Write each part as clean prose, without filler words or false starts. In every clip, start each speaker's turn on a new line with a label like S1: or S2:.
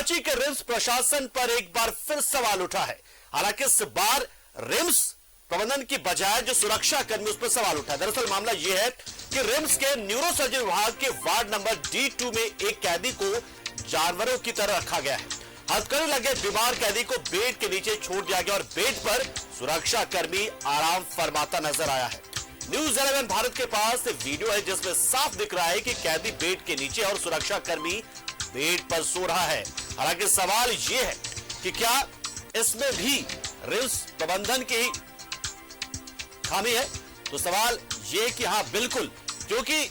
S1: रांची के रिम्स प्रशासन पर एक बार फिर सवाल उठा है। हालांकि इस बार रिम्स प्रबंधन की बजाय जो सुरक्षा कर्मी उस पर सवाल उठा है। दरअसल मामला यह है कि रिम्स के न्यूरोसर्जन विभाग के वार्ड नंबर D2 में एक कैदी को जानवरों की तरह रखा गया है। हथकड़ी लगे बीमार कैदी को बेड के नीचे छोड़ दिया गया और बेड पर सुरक्षा कर्मी आराम फरमाता नजर आया है। न्यूज़ 11 भारत के पास वीडियो है जिसमें साफ दिख रहा है कि कैदी बेड के नीचे और सुरक्षा कर्मी बेड पर सो रहा है। हालांकि सवाल यह है कि क्या इसमें भी रिम्स प्रबंधन की खामी है? तो सवाल यह कि हां बिल्कुल, क्योंकि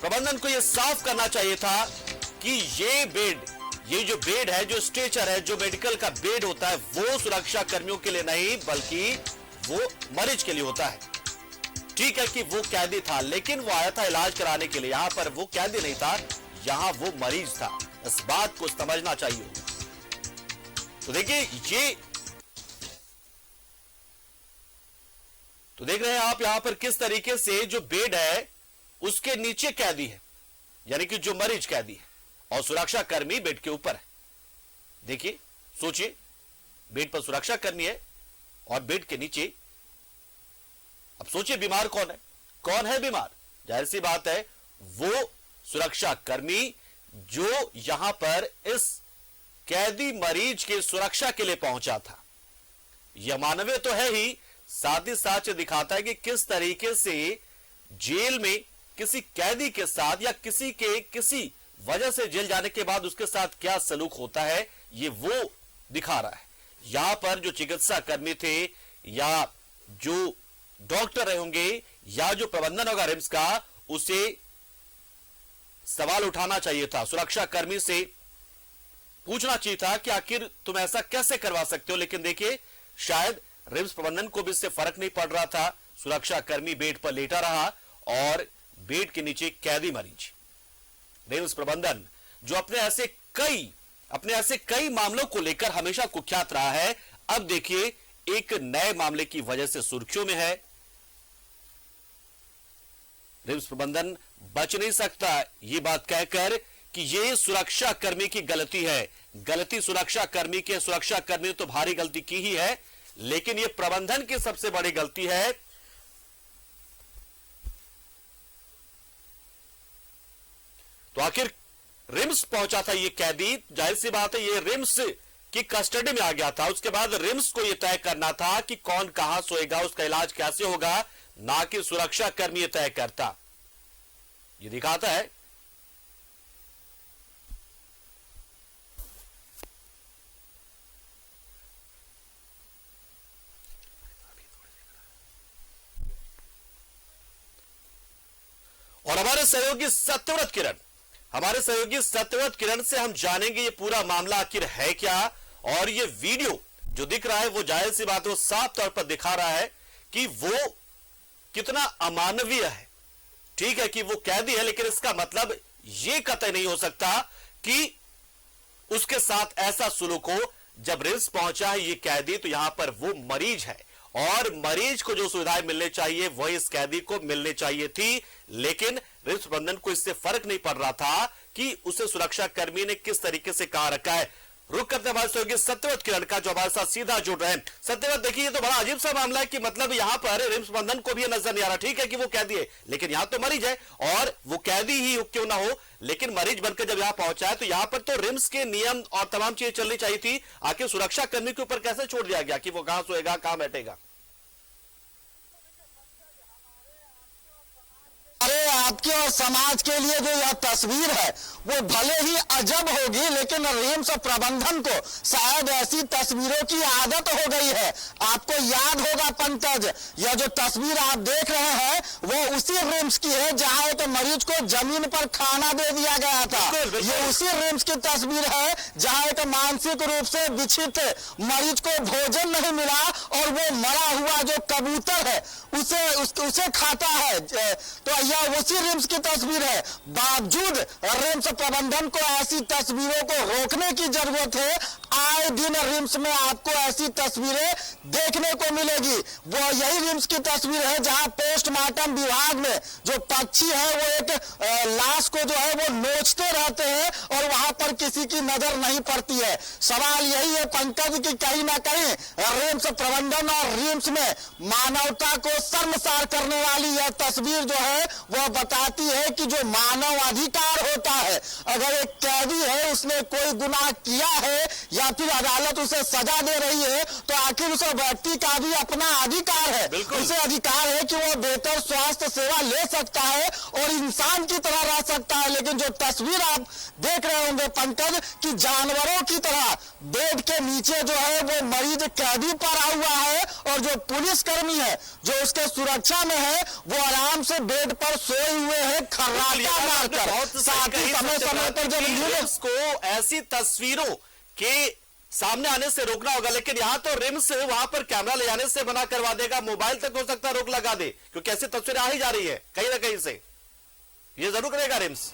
S1: प्रबंधन को यह साफ करना चाहिए था कि ये जो बेड है, जो स्ट्रेचर है, जो मेडिकल का बेड होता है, वो सुरक्षा कर्मियों के लिए नहीं बल्कि वो मरीज के लिए होता है। ठीक है कि वो कैदी था, लेकिन वो आया था इलाज कराने के लिए। यहां पर वो कैदी नहीं था, यहां वो मरीज था। इस बात को समझना चाहिए। तो देखिए तो देख रहे हैं आप यहां पर किस तरीके से जो बेड है उसके नीचे कैदी है, यानी कि जो मरीज कैदी है, और सुरक्षा कर्मी बेड के ऊपर है। देखिए, सोचिए, बेड पर सुरक्षा कर्मी है और बेड के नीचे। अब सोचिए बीमार कौन है बीमार? जाहिर सी बात है वो सुरक्षा कर्मी जो यहां पर इस कैदी मरीज की सुरक्षा के लिए पहुंचा था। यह मानवीय तो है ही, साथ ही साथ दिखाता है कि किस तरीके से जेल में किसी कैदी के साथ या किसी वजह से जेल जाने के बाद उसके साथ क्या सलूक होता है, ये वो दिखा रहा है। यहां पर जो चिकित्सा कर्मी थे या जो डॉक्टर रहे होंगे या जो प्रबंधन होगा रिम्स का, उसे सवाल उठाना चाहिए था, सुरक्षा कर्मी से पूछना चाहिए था कि आखिर तुम ऐसा कैसे करवा सकते हो। लेकिन देखिए, शायद रिम्स प्रबंधन को भी इससे फर्क नहीं पड़ रहा था। सुरक्षा कर्मी बेड पर लेटा रहा और बेड के नीचे कैदी मरीज। रिम्स प्रबंधन जो अपने ऐसे कई मामलों को लेकर हमेशा कुख्यात रहा है, अब देखिए एक नए मामले की वजह से सुर्खियों में है। रिम्स प्रबंधन बच नहीं सकता ये बात कहकर कि ये सुरक्षा कर्मी की गलती है। गलती सुरक्षा कर्मी के, सुरक्षा कर्मी ने तो भारी गलती की ही है, लेकिन ये प्रबंधन की सबसे बड़ी गलती है। तो आखिर रिम्स पहुंचा था ये कैदी, जाहिर सी बात है ये रिम्स की कस्टडी में आ गया था। उसके बाद रिम्स को यह तय करना था कि कौन कहां सोएगा, उसका इलाज कैसे होगा, ना कि सुरक्षा कर्मी यह तय करता। ये दिखाता है और हमारे सहयोगी सत्यव्रत किरण से हम जानेंगे ये पूरा मामला आखिर है क्या। और ये वीडियो जो दिख रहा है वो जाहिर सी बात है वो साफ तौर पर दिखा रहा है कि वो कितना अमानवीय है। ठीक है कि वो कैदी है, लेकिन इसका मतलब ये कतई नहीं हो सकता कि उसके साथ ऐसा सुलूक हो। जब रिम्स पहुंचा है ये कैदी, तो यहां पर वो मरीज है और मरीज को जो सुविधाएं मिलनी चाहिए वही इस कैदी को मिलनी चाहिए थी। लेकिन रिम्स प्रबंधन को इससे फर्क नहीं पड़ रहा था कि उसे सुरक्षा कर्मी ने किस तरीके से कहा रखा है। रुक करते हमारे सहयोगी सत्यव्रत किरण का जो हमारे साथ सीधा जुड़ रहे हैं। सत्यव्रत, देखिए ये तो बड़ा अजीब सा मामला है कि मतलब यहां पर रिम्स प्रबंधन को भी ये नजर नहीं आ रहा। ठीक है कि वो कैदी है, लेकिन यहां तो मरीज है, और वो कैदी ही क्यों ना हो, लेकिन मरीज बनकर जब यहां पहुंचा है तो यहां पर तो रिम्स के नियम और तमाम चीजें चलनी चाहिए थी। आखिर सुरक्षा कर्मी के ऊपर कैसे छोड़ दिया गया कि वो कहां सोएगा, कहां बैठेगा?
S2: अरे आपके और समाज के लिए जो यह तस्वीर है वो भले ही अजब होगी, लेकिन रिम्स प्रबंधन को शायद ऐसी तस्वीरों की आदत हो गई है। आपको याद होगा पंकज, यह जो तस्वीर आप देख रहे हैं वो उसी रिम्स की है जहां एक मरीज को जमीन पर खाना दे दिया गया था। ये उसी रिम्स की तस्वीर है जहां एक मानसिक रूप से विक्षिप्त मरीज को भोजन नहीं मिला और वो मरा हुआ जो कबूतर है उसे खाता है। तो यह उसी रिम्स की तस्वीर है। बावजूद रिम्स प्रबंधन को ऐसी तस्वीरों को रोकने की जरूरत है। आए दिन रिम्स में आपको ऐसी तस्वीरें देखने को मिलेगी। वो यही रिम्स की तस्वीर है जहां पोस्टमार्टम विभाग में जो पक्षी है वो एक लाश को जो है वो नोचते रहते हैं और वहां पर किसी की नजर नहीं पड़ती है। सवाल यही है पंकज कि कहीं ना कहीं रिम्स प्रबंधन और रिम्स में मानवता को शर्मसार करने वाली यह तस्वीर जो है वह बताती है कि जो मानव अधिकार होता है, अगर एक कैदी है उसने कोई गुनाह किया है या फिर अदालत उसे सजा दे रही है तो आखिर उस व्यक्ति का भी अपना अधिकार है। उसे अधिकार है कि वो बेहतर स्वास्थ्य सेवा ले सकता है और इंसान की तरह रह सकता है। लेकिन जो तस्वीर आप देख रहे होंगे पंकज कि जानवरों की तरह बेड के नीचे जो है वो मरीज कैदी पड़ा हुआ है और जो पुलिसकर्मी है जो उसके सुरक्षा में है वो आराम से बेड पर सोए हुए हैं खर्राटा मारकर। साथ ही समय समय पर जब न्यूज
S1: को ऐसी तस्वीरों के सामने आने से रोकना होगा, लेकिन यहां तो रिम्स वहां पर कैमरा ले जाने से मना करवा देगा, मोबाइल तक हो सकता है रोक लगा दे, क्योंकि ऐसी तस्वीरें आ ही जा रही है कहीं ना कहीं से। ये जरूर करेगा रिम्स।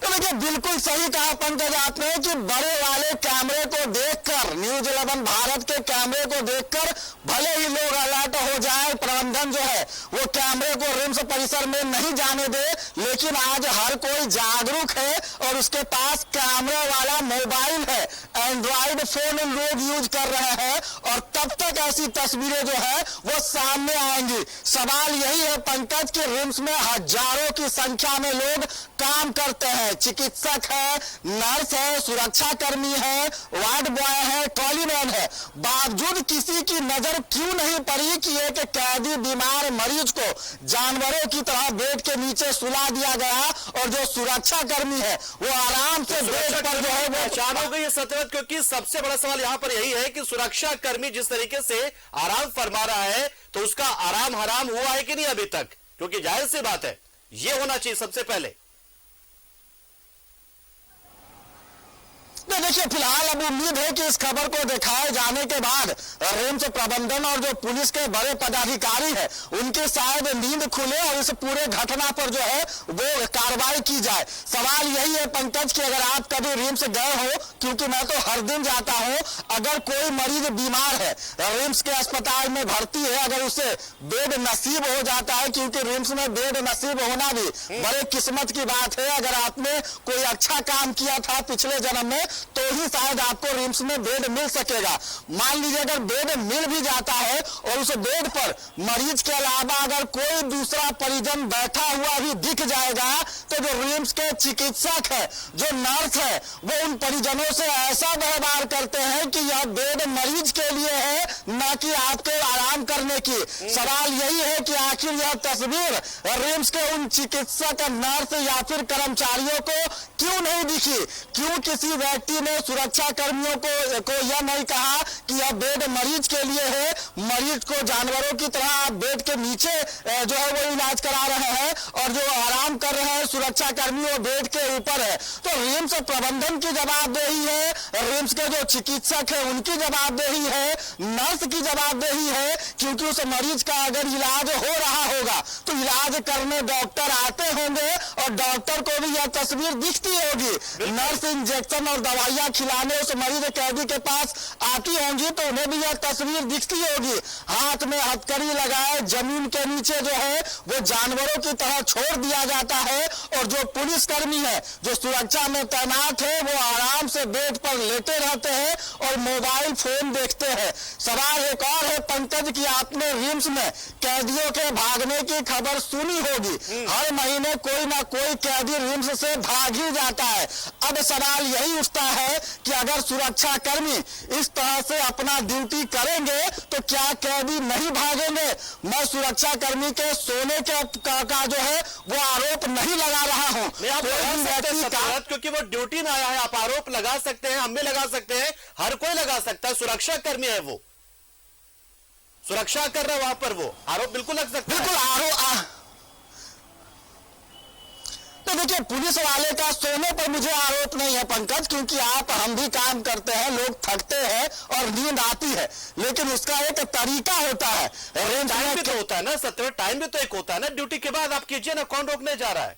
S2: तो देखिए बिल्कुल सही कहा पंकज आपने कि बड़े वाले कैमरे को देखकर, न्यूज 11 भारत के कैमरे को देखकर भले ही लोग अलर्ट हो जाए, प्रबंधन जो है वो कैमरे को रिम्स परिसर में नहीं जाने दे, लेकिन आज हर कोई जागरूक है और उसके पास कैमरा वाला मोबाइल है, एंड्रॉइड फोन लोग यूज कर रहे हैं और तब तक ऐसी तस्वीरें जो है वो सामने आएंगी। सवाल यही है पंकज कि रिम्स में हजारों की संख्या में लोग काम करते हैं, चिकित्सक है, नर्स है, सुरक्षा कर्मी है, वार्ड बॉय है, टॉलीमैन है, बावजूद किसी की नजर क्यों नहीं पड़ी कि एक कैदी बीमार मरीज को जानवरों की तरह बेड के नीचे सुला दिया गया और जो सुरक्षा कर्मी है वो आराम से बेड पर जो है वो
S1: पहचान हो गई है सत्यव्रत, क्योंकि सबसे बड़ा सवाल यहां पर यही है कि सुरक्षा कर्मी जिस तरीके से आराम फरमा रहा है तो उसका आराम हराम हुआ है कि नहीं अभी तक, क्योंकि जाहिर सी बात है यह होना चाहिए सबसे पहले।
S2: देखिए फिलहाल अब उम्मीद है कि इस खबर को दिखाए जाने के बाद रिम्स प्रबंधन और जो पुलिस के बड़े पदाधिकारी हैं उनके शायद नींद खुले और इस पूरे घटना पर जो है वो कार्रवाई की जाए। सवाल यही है पंकज कि अगर आप कभी रिम्स गए हो, क्योंकि मैं तो हर दिन जाता हूं, अगर कोई मरीज बीमार है रिम्स के अस्पताल में भर्ती है, अगर उसे बेड नसीब हो जाता है, क्योंकि रिम्स में बेड नसीब होना भी बड़े किस्मत की बात है, अगर आपने कोई अच्छा काम किया था पिछले जन्म में तो ही शायद आपको रिम्स में बेड मिल सकेगा। मान लीजिए अगर बेड मिल भी जाता है और उस बेड पर मरीज के अलावा अगर कोई दूसरा परिजन बैठा हुआ भी दिख जाएगा तो जो रिम्स के चिकित्सक है, जो नर्स है, वो उन परिजनों से ऐसा व्यवहार करते हैं कि यह बेड मरीज के लिए है, न कि आपके आराम करने की। सवाल यही है कि आखिर यह तस्वीर रिम्स के उन चिकित्सक, नर्स या फिर कर्मचारियों को क्यों नहीं दिखी? क्यों किसी व्यक्ति ने सुरक्षा कर्मियों को यह नहीं कहा कि यह बेड मरीज के लिए है, मरीज को जानवरों की तरह आप बेड के नीचे जो है वो इलाज करा रहे हैं और जो आराम कर रहे हैं सुरक्षा कर्मी वो बेड के ऊपर है। तो रिम्स प्रबंधन की जवाबदेही है, रिम्स के जो चिकित्सक है उनकी जवाबदेही है, नर्स की जवाबदेही है, क्योंकि उस मरीज का अगर इलाज हो रहा होगा तो इलाज करने डॉक्टर आते होंगे और डॉक्टर को भी यह तस्वीर दिखती होगी, नर्स इंजेक्शन और दवाइयां खिलाने उस मरीज कैदी के पास आती होंगी तो उन्हें भी यह तस्वीर दिखती होगी, हाथ में हथकड़ी लगाए जमीन के नीचे जो है वो जानवरों की तरह छोड़ दिया जाता है और जो पुलिसकर्मी है जो सुरक्षा में तैनात है वो आराम से बेड पर लेटे रहते हैं और मोबाइल फोन देखते हैं। सवाल एक और है पंकज कि आपने रिम्स में कैदियों के भागने की खबर सुनी होगी, हर महीने कोई ना कोई कैदी रिम्स से भाग ही जाता है। अब सवाल यही उठता है कि अगर सुरक्षा कर्मी इस तरह से अपना ड्यूटी करेंगे तो क्या कैदी नहीं भागेंगे? मैं सुरक्षा कर्मी के सोने का जो है वो आरोप नहीं लगा रहा हूं,
S1: क्योंकि वो ड्यूटी में आया है। आप आरोप लगा सकते हैं, हम भी लगा सकते हैं, हर कोई लगा सकता है, सुरक्षा कर्मी है, वो सुरक्षा कर रहा है वहां पर, वो आरोप बिल्कुल लग सकता है।
S2: बिल्कुल आरोप तो देखिए पुलिस वाले का सोने पर मुझे आरोप नहीं है पंकज, क्योंकि हम भी काम करते हैं, लोग थकते हैं और नींद आती है, लेकिन उसका एक तरीका होता है।
S1: टाइम भी तो होता है ना सत्य, टाइम भी तो एक होता है ना, ड्यूटी के बाद आप कीजिए ना, कौन रोकने जा रहा है?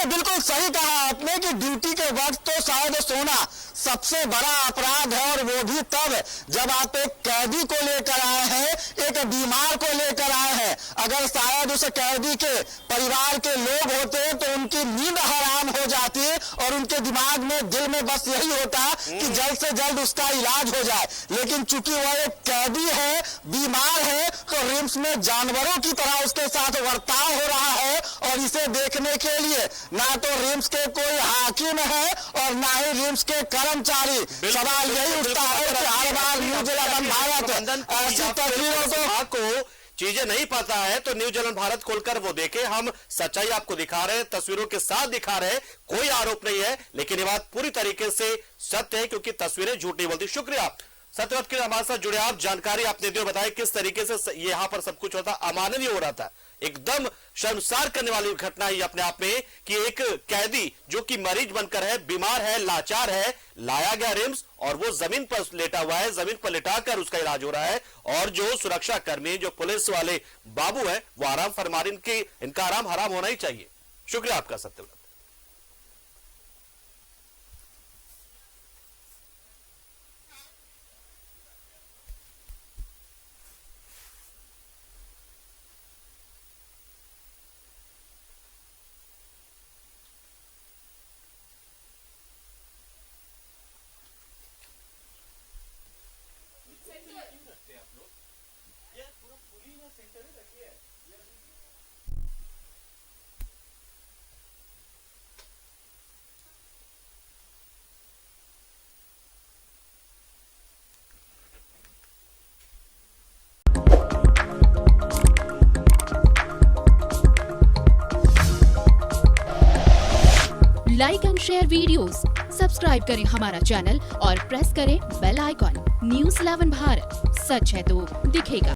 S2: ये बिल्कुल सही कहा आपने कि ड्यूटी के वक्त तो शायद सोना सबसे बड़ा अपराध है, और वो भी तब जब आप एक कैदी को लेकर आए हैं, एक बीमार को लेकर आए हैं। अगर शायद उस कैदी के परिवार के लोग होते तो उनकी नींद हराम हो जाती और उनके दिमाग में, दिल में बस यही होता कि जल्द से जल्द उसका इलाज हो जाए। लेकिन चूंकि वह एक कैदी है, बीमार है, तो रिम्स में जानवरों की तरह उसके साथ बर्ताव हो रहा है। और इसे देखने के लिए ना तो रिम्स के कोई हाकिम है और ना ही रिम्स के कर्मचारी। सवाल यही उठता है कि हर बार न्यूज 11 भारत ऐसी तस्वीरों
S1: को चीजें नहीं पता है तो न्यूज 11 भारत खोलकर वो देखे। हम सच्चाई आपको दिखा रहे हैं, तस्वीरों के साथ दिखा रहे हैं, कोई आरोप नहीं है, लेकिन ये बात पूरी तरीके से सत्य है क्योंकि तस्वीरें झूठ नहीं बोलती। शुक्रिया सत्यवत के हमारे साथ जुड़े आप, जानकारी आपने दी और बताया किस तरीके से यहाँ पर सब कुछ होता, अमानवीय हो रहा था। एकदम शर्मसार करने वाली घटना ही अपने आप में कि एक कैदी जो कि मरीज बनकर है, बीमार है, लाचार है, लाया गया रिम्स और वो जमीन पर लेटा हुआ है, जमीन पर लेटाकर उसका इलाज हो रहा है। और जो सुरक्षा कर्मी, जो पुलिस वाले बाबू है, वो आराम फरमा रहे, इनका आराम हराम होना ही चाहिए। शुक्रिया आपका Satyavrat.
S3: Like and share videos, subscribe करें हमारा चैनल और प्रेस करें बेल आइकॉन। न्यूज़ 11 भारत, सच है तो दिखेगा।